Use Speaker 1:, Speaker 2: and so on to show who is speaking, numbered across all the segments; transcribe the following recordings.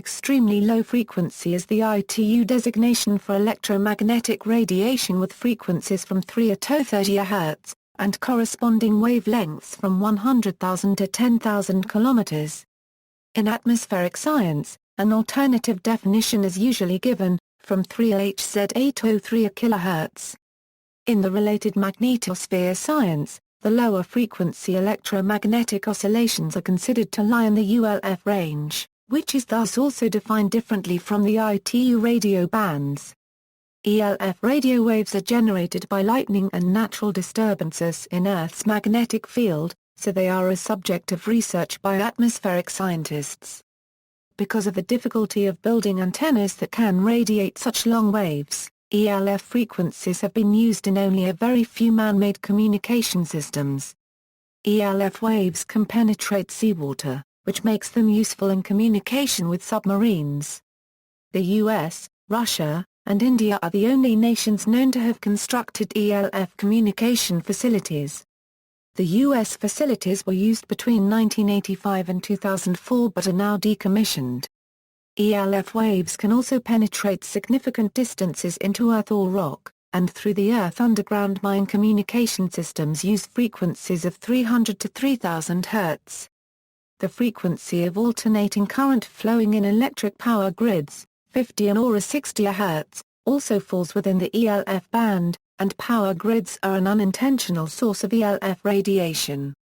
Speaker 1: Extremely low frequency is the ITU designation for electromagnetic radiation with frequencies from 3 to 30 Hz, and corresponding wavelengths from 100,000 to 10,000 km. In atmospheric science, an alternative definition is usually given, from 3 Hz-803 kHz. In the related magnetosphere science, the lower frequency electromagnetic oscillations are considered to lie in the ULF range, which is thus also defined differently from the ITU radio bands. ELF radio waves are generated by lightning and natural disturbances in Earth's magnetic field, so they are a subject of research by atmospheric scientists. Because of the difficulty of building antennas that can radiate such long waves, ELF frequencies have been used in only a very few man-made communication systems. ELF waves can penetrate seawater, which makes them useful in communication with submarines. The US, Russia, and India are the only nations known to have constructed ELF communication facilities. The US facilities were used between 1985 and 2004 but are now decommissioned. ELF waves can also penetrate significant distances into Earth or rock, and through the Earth underground mine communication systems use frequencies of 300 to 3000 Hz. The frequency of alternating current flowing in electric power grids, 50 or 60 Hz, also falls within the ELF band, and power grids are an unintentional source of ELF radiation.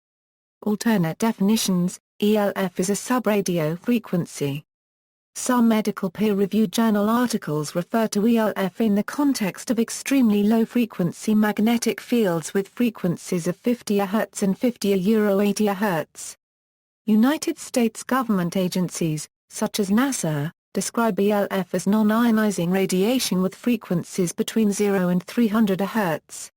Speaker 1: Alternate definitions: ELF is a subradio frequency. Some medical peer-reviewed journal articles refer to ELF in the context of extremely low-frequency magnetic fields with frequencies of 50 Hz and 50–80 Hz. United States government agencies, such as NASA, describe ELF as non-ionizing radiation with frequencies between 0 and 300 Hz.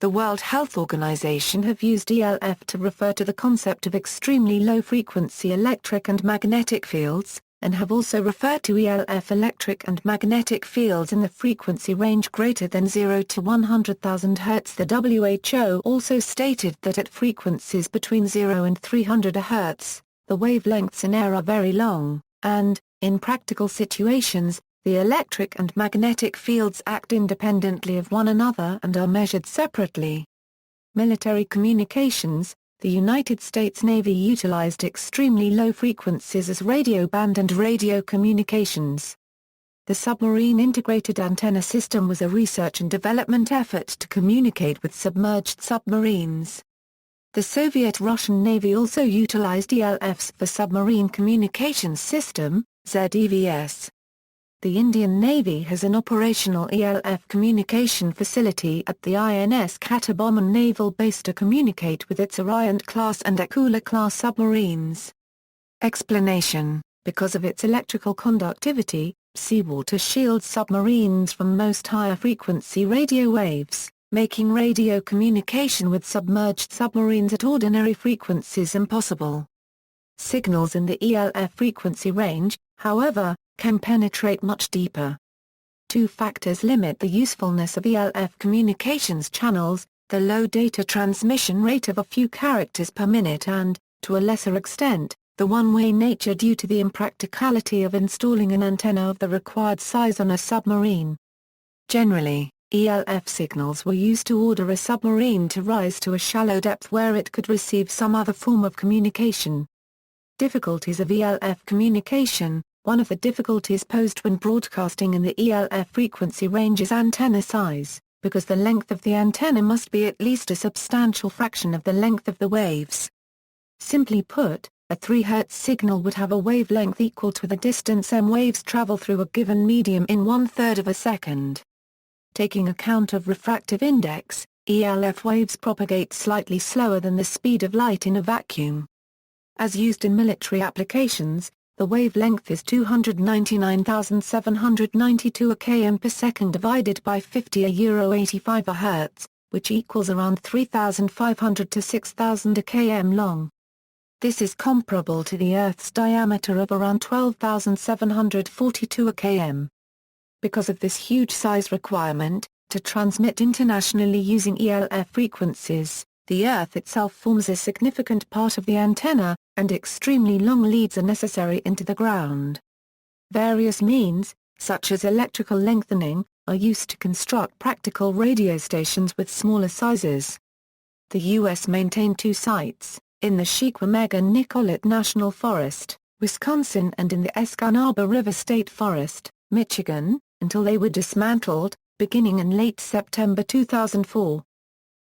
Speaker 1: The World Health Organization have used ELF to refer to the concept of extremely low-frequency electric and magnetic fields, and have also referred to ELF electric and magnetic fields in the frequency range greater than 0 to 100,000 Hz. The WHO also stated that at frequencies between 0 and 300 Hz, the wavelengths in air are very long, and, in practical situations, the electric and magnetic fields act independently of one another and are measured separately. Military communications: the United States Navy utilized extremely low frequencies as radio band and radio communications. The Submarine integrated antenna system was a research and development effort to communicate with submerged submarines. The Soviet-Russian Navy also utilized ELFs for submarine communications system, ZEVS. The Indian Navy has an operational ELF communication facility at the INS Kattabomman Naval Base to communicate with its Orion-class and Akula-class submarines. Explanation: because of its electrical conductivity, seawater shields submarines from most higher-frequency radio waves, making radio communication with submerged submarines at ordinary frequencies impossible. Signals in the ELF frequency range, however, can penetrate much deeper. Two factors limit the usefulness of ELF communications channels: the low data transmission rate of a few characters per minute and, to a lesser extent, the one-way nature due to the impracticality of installing an antenna of the required size on a submarine. Generally, ELF signals were used to order a submarine to rise to a shallow depth where it could receive some other form of communication. Difficulties of ELF communication: one of the difficulties posed when broadcasting in the ELF frequency range is antenna size, because the length of the antenna must be at least a substantial fraction of the length of the waves. Simply put, a 3 Hz signal would have a wavelength equal to the distance m waves travel through a given medium in 1/3 of a second. Taking account of refractive index, ELF waves propagate slightly slower than the speed of light in a vacuum. As used in military applications, the wavelength is 299,792 km per second divided by 50–85 Hz, which equals around 3,500 to 6,000 km long. This is comparable to the Earth's diameter of around 12,742 km. Because of this huge size requirement, to transmit internationally using ELF frequencies, the Earth itself forms a significant part of the antenna, and extremely long leads are necessary into the ground. Various means, such as electrical lengthening, are used to construct practical radio stations with smaller sizes. The U.S. maintained 2 sites, in the Chequamegon-Nicolet National Forest, Wisconsin, and in the Escanaba River State Forest, Michigan, until they were dismantled, beginning in late September 2004.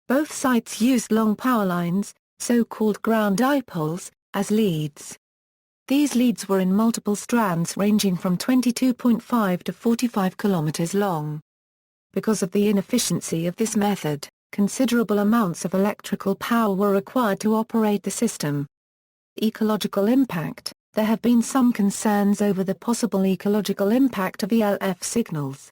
Speaker 1: Both sites used long power lines, so-called ground dipoles, as leads. These leads were in multiple strands ranging from 22.5 to 45 kilometers long. Because of the inefficiency of this method, considerable amounts of electrical power were required to operate the system. Ecological impact. There have been some concerns over the possible ecological impact of ELF signals.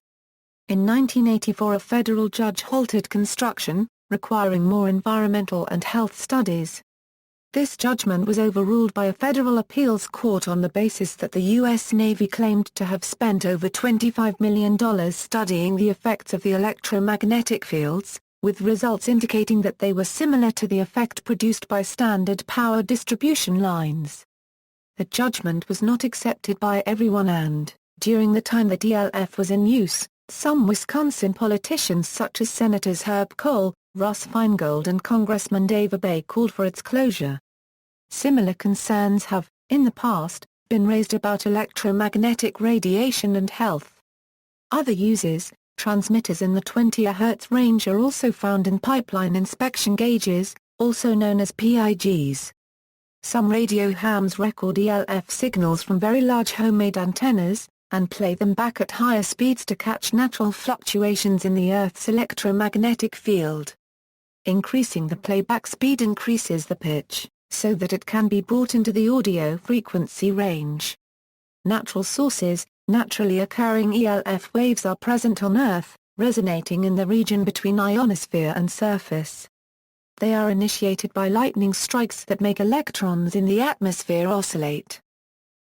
Speaker 1: In 1984, a federal judge halted construction, requiring more environmental and health studies. This judgment was overruled by a federal appeals court on the basis that the U.S. Navy claimed to have spent over $25 million studying the effects of the electromagnetic fields, with results indicating that they were similar to the effect produced by standard power distribution lines. The judgment was not accepted by everyone and, during the time that ELF was in use, some Wisconsin politicians such as Senators Herb Kohl, Russ Feingold and Congressman David Bay called for its closure. Similar concerns have, in the past, been raised about electromagnetic radiation and health. Other uses, transmitters in the 20 Hz range are also found in pipeline inspection gauges, also known as PIGs. Some radio hams record ELF signals from very large homemade antennas, and play them back at higher speeds to catch natural fluctuations in the Earth's electromagnetic field. Increasing the playback speed increases the pitch, so that it can be brought into the audio frequency range. Natural sources. Naturally occurring ELF waves are present on Earth, resonating in the region between ionosphere and surface. They are initiated by lightning strikes that make electrons in the atmosphere oscillate.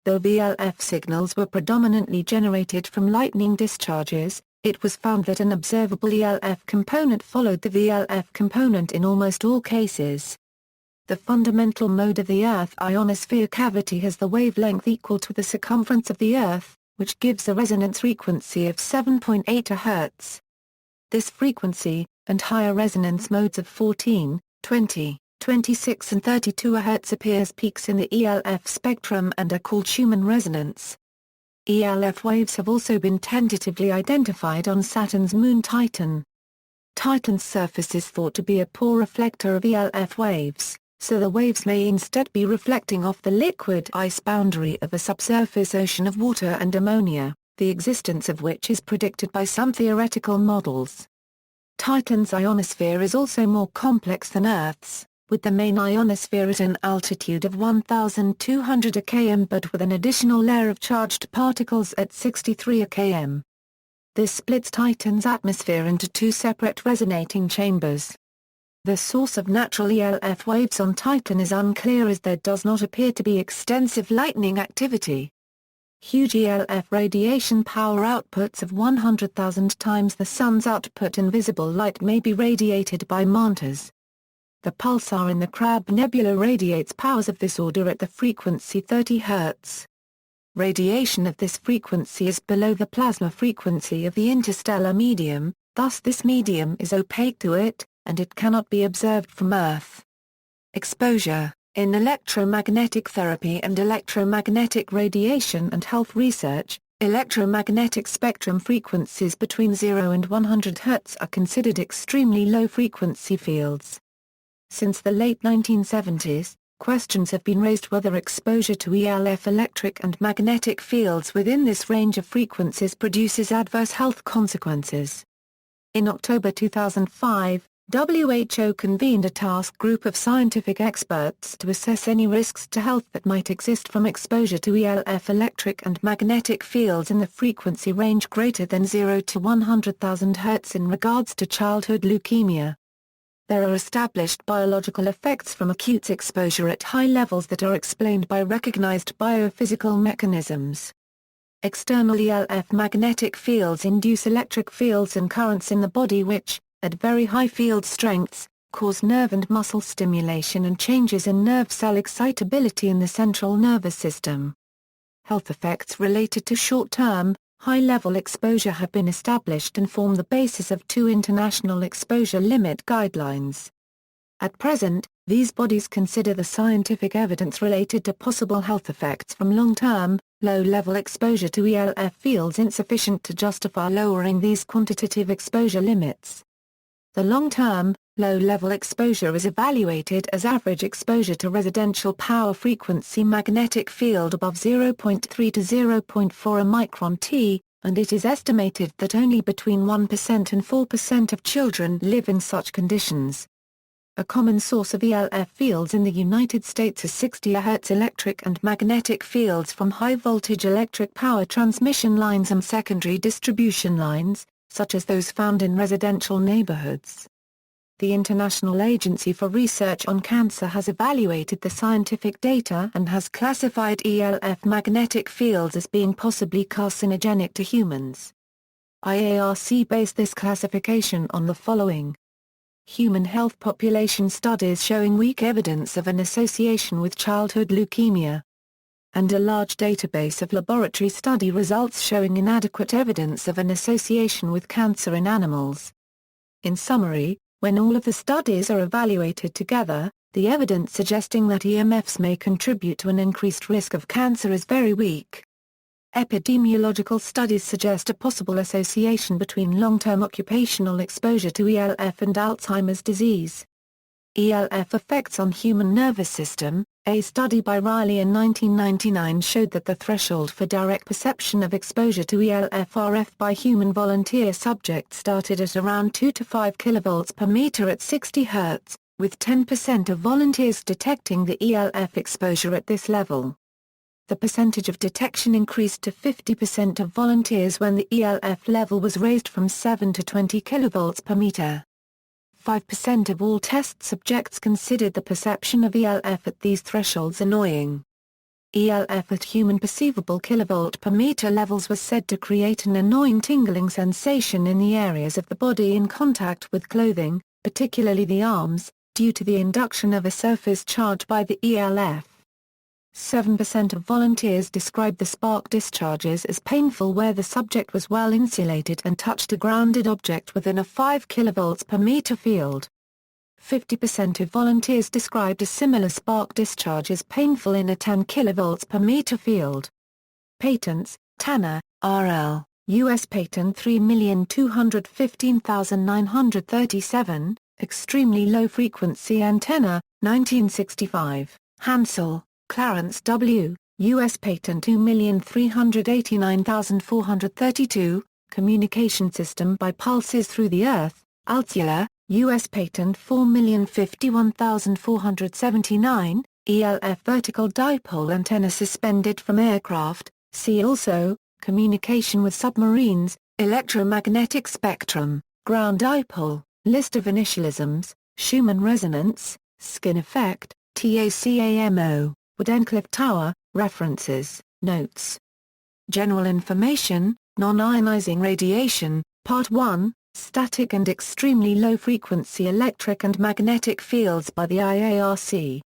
Speaker 1: Though ELF signals were predominantly generated from lightning discharges, it was found that an observable ELF component followed the VLF component in almost all cases. The fundamental mode of the Earth ionosphere cavity has the wavelength equal to the circumference of the Earth, which gives a resonance frequency of 7.8 Hz. This frequency, and higher resonance modes of 14, 20, 26 and 32 Hz appear as peaks in the ELF spectrum and are called Schumann resonance. ELF waves have also been tentatively identified on Saturn's moon Titan. Titan's surface is thought to be a poor reflector of ELF waves, so the waves may instead be reflecting off the liquid ice boundary of a subsurface ocean of water and ammonia, the existence of which is predicted by some theoretical models. Titan's ionosphere is also more complex than Earth's, with the main ionosphere at an altitude of 1,200 km but with an additional layer of charged particles at 63 km. This splits Titan's atmosphere into 2 separate resonating chambers. The source of natural ELF waves on Titan is unclear as there does not appear to be extensive lightning activity. Huge ELF radiation power outputs of 100,000 times the Sun's output in visible light may be radiated by mantas. The pulsar in the Crab Nebula radiates powers of this order at the frequency 30 Hz. Radiation of this frequency is below the plasma frequency of the interstellar medium, thus this medium is opaque to it, and it cannot be observed from Earth. Exposure. In electromagnetic therapy and electromagnetic radiation and health research, electromagnetic spectrum frequencies between 0 and 100 Hz are considered extremely low-frequency fields. Since the late 1970s, questions have been raised whether exposure to ELF electric and magnetic fields within this range of frequencies produces adverse health consequences. In October 2005, WHO convened a task group of scientific experts to assess any risks to health that might exist from exposure to ELF electric and magnetic fields in the frequency range greater than 0 to 100,000 Hz in regards to childhood leukemia. There are established biological effects from acute exposure at high levels that are explained by recognized biophysical mechanisms. External ELF magnetic fields induce electric fields and currents in the body which, at very high field strengths, cause nerve and muscle stimulation and changes in nerve cell excitability in the central nervous system. Health effects related to short-term, high-level exposure have been established and form the basis of two international exposure limit guidelines. At present, these bodies consider the scientific evidence related to possible health effects from long-term, low-level exposure to ELF fields insufficient to justify lowering these quantitative exposure limits. The long-term, low-level exposure is evaluated as average exposure to residential power frequency magnetic field above 0.3 to 0.4 micron T, and it is estimated that only between 1% and 4% of children live in such conditions. A common source of ELF fields in the United States is 60 Hz electric and magnetic fields from high-voltage electric power transmission lines and secondary distribution lines, such as those found in residential neighborhoods. The International Agency for Research on Cancer has evaluated the scientific data and has classified ELF magnetic fields as being possibly carcinogenic to humans. IARC based this classification on the following: human health population studies showing weak evidence of an association with childhood leukemia, and a large database of laboratory study results showing inadequate evidence of an association with cancer in animals. In summary, when all of the studies are evaluated together, the evidence suggesting that EMFs may contribute to an increased risk of cancer is very weak. Epidemiological studies suggest a possible association between long-term occupational exposure to ELF and Alzheimer's disease. ELF effects on human nervous system. A study by Riley in 1999 showed that the threshold for direct perception of exposure to ELF-RF by human volunteer subjects started at around 2 to 5 kV per meter at 60 Hz, with 10% of volunteers detecting the ELF exposure at this level. The percentage of detection increased to 50% of volunteers when the ELF level was raised from 7 to 20 kV per meter. 5% of all test subjects considered the perception of ELF at these thresholds annoying. ELF at human perceivable kilovolt per meter levels was said to create an annoying tingling sensation in the areas of the body in contact with clothing, particularly the arms, due to the induction of a surface charge by the ELF. 7% of volunteers described the spark discharges as painful where the subject was well insulated and touched a grounded object within a 5 kV per meter field. 50% of volunteers described a similar spark discharge as painful in a 10 kV per meter field. Patents: Tanner, R.L., U.S. Patent 3,215,937, Extremely Low Frequency Antenna, 1965, Hansel, Clarence W., U.S. Patent 2,389,432, Communication System by Pulses Through the Earth, Altshuler, U.S. Patent 4,051,479, ELF Vertical Dipole Antenna Suspended from Aircraft, see also, Communication with Submarines, Electromagnetic Spectrum, Ground Dipole, List of Initialisms, Schumann Resonance, Skin Effect, TACAMO. Wood-Encliffe Tower, References, Notes. General Information, Non-Ionizing Radiation, Part 1, Static and Extremely Low Frequency Electric and Magnetic Fields by the IARC.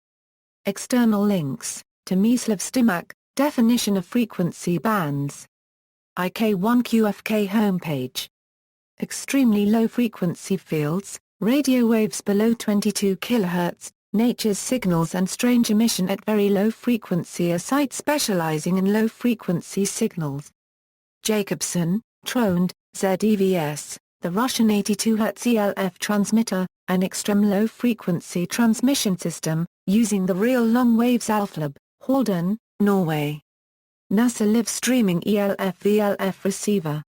Speaker 1: External links, Tomislav Stimac, Definition of Frequency Bands. IK1QFK homepage. Extremely Low Frequency Fields, Radio Waves Below 22 kHz, Nature's Signals and Strange Emission at Very Low Frequency, a site specializing in low-frequency signals. Jacobson, Trond, ZEVS, the Russian 82 Hz ELF transmitter, an extreme low-frequency transmission system, using the Real Long Waves Alphalab, Halden, Norway. NASA Live Streaming ELF VLF Receiver.